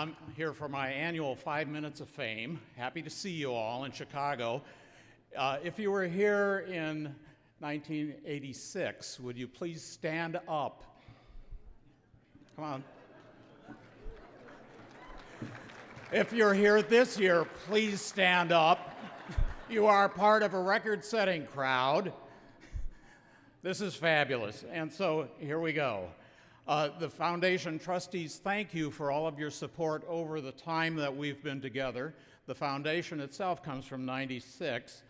I'm here for my annual 5 Minutes of Fame. Happy to see you all in Chicago. If you were here in 1986, would you please stand up? Come on. If you're here this year, please stand up. You are part of a record-setting crowd. This is fabulous, and so here we go. The foundation trustees thank you for all of your support over the time that we've been together. The foundation itself comes from '96.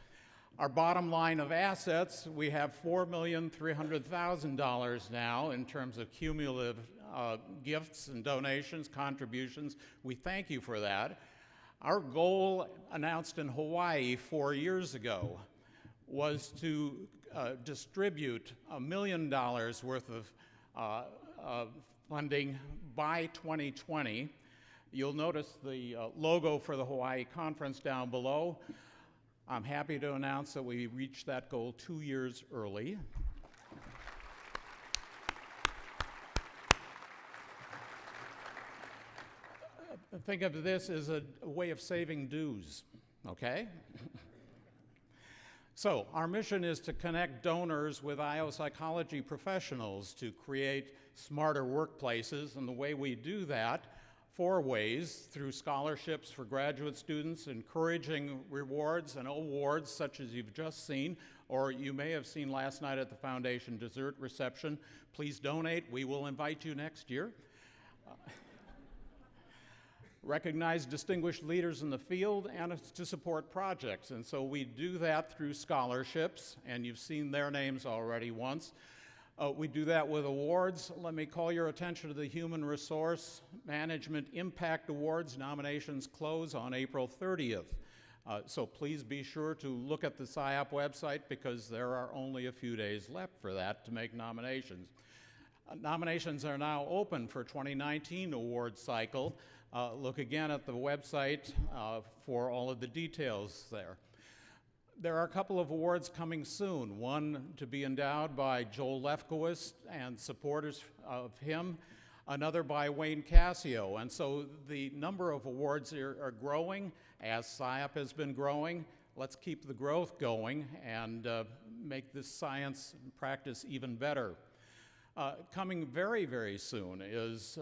Our bottom line of assets, we have $4,300,000 now in terms of cumulative gifts and donations, contributions. We thank you for that. Our goal, announced in Hawaii 4 years ago, was to distribute $1 million worth of funding by 2020. You'll notice the logo for the Hawaii conference down below. I'm happy to announce that we reached that goal 2 years early. Think of this as a way of saving dues, okay? So our mission is to connect donors with IO psychology professionals to create smarter workplaces, and the way we do that, 4 ways: through scholarships for graduate students, encouraging rewards and awards such as you've just seen, or you may have seen last night at the foundation dessert reception. Please donate, we will invite you next year. Recognize distinguished leaders in the field and to support projects. And so we do that through scholarships, and you've seen their names already once. We do that with awards. Let me call your attention to the Human Resource Management Impact Awards. Nominations close on April 30th. So please be sure to look at the SIOP website because there are only a few days left for that to make nominations. Nominations are now open for 2019 award cycle. Look again at the website for all of the details there. There are a couple of awards coming soon, one to be endowed by Joel Lefkowitz and supporters of him, another by Wayne Cassio. And so the number of awards are growing as SIOP has been growing. Let's keep the growth going and make this science practice even better. Coming very, very soon is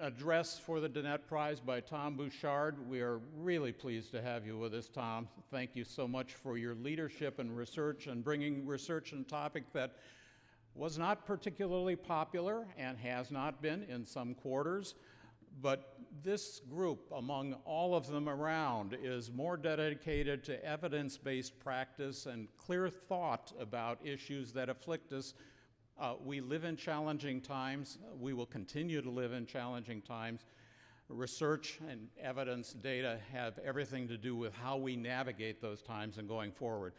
address for the Dennett Prize by Tom Bouchard. We are really pleased to have you with us, Tom. Thank you so much for your leadership and research and bringing research on a topic that was not particularly popular and has not been in some quarters. But this group, among all of them around, is more dedicated to evidence-based practice and clear thought about issues that afflict us. We live in challenging times. We will continue to live in challenging times. Research and evidence data have everything to do with how we navigate those times and going forward.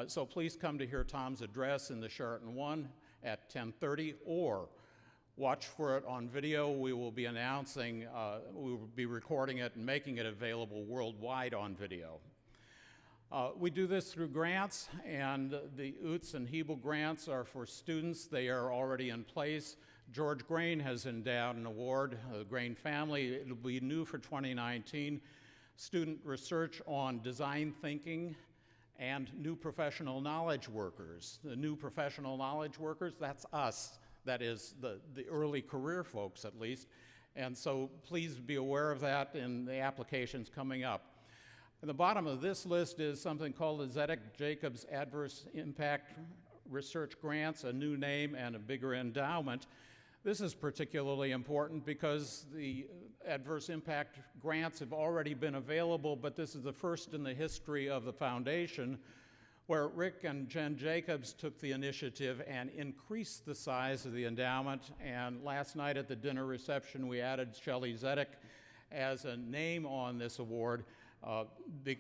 So please come to hear Tom's address in the Sheraton 1 at 10:30, or watch for it on video. We will be announcing, we will be recording it and making it available worldwide on video. We do this through grants, and the UTS and Hebel grants are for students. They are already in place. George Grain has endowed an award, the Grain family. It'll be new for 2019. Student research on design thinking and new professional knowledge workers. The new professional knowledge workers, that's us. That is the early career folks, at least. And so please be aware of that in the applications coming up. At the bottom of this list is something called the Zedek-Jacobs Adverse Impact Research Grants, a new name and a bigger endowment. This is particularly important because the adverse impact grants have already been available, but this is the first in the history of the foundation where Rick and Jen Jacobs took the initiative and increased the size of the endowment. And last night at the dinner reception, we added Shelley Zedek as a name on this award.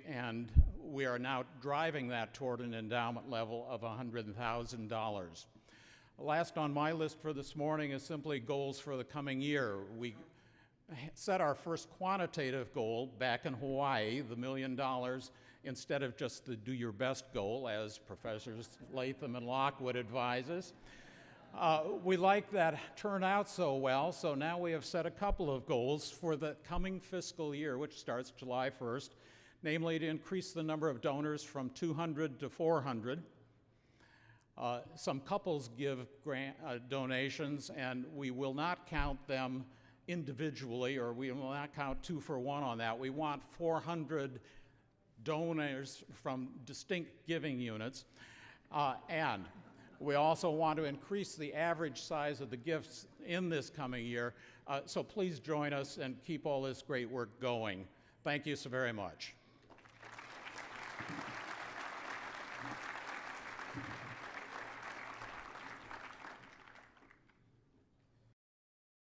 And we are now driving that toward an endowment level of $100,000. Last on my list for this morning is simply goals for the coming year. We set our first quantitative goal back in Hawaii, the $1 million, instead of just the do your best goal, as Professors Latham and Locke would advise us. We like that turned out so well, so now we have set a couple of goals for the coming fiscal year, which starts July 1st, namely to increase the number of donors from 200 to 400. Some couples give donations, and we will not count them individually, or we will not count 2 for 1 on that. We want 400 donors from distinct giving units, and we also want to increase the average size of the gifts in this coming year, so please join us and keep all this great work going. Thank you so very much.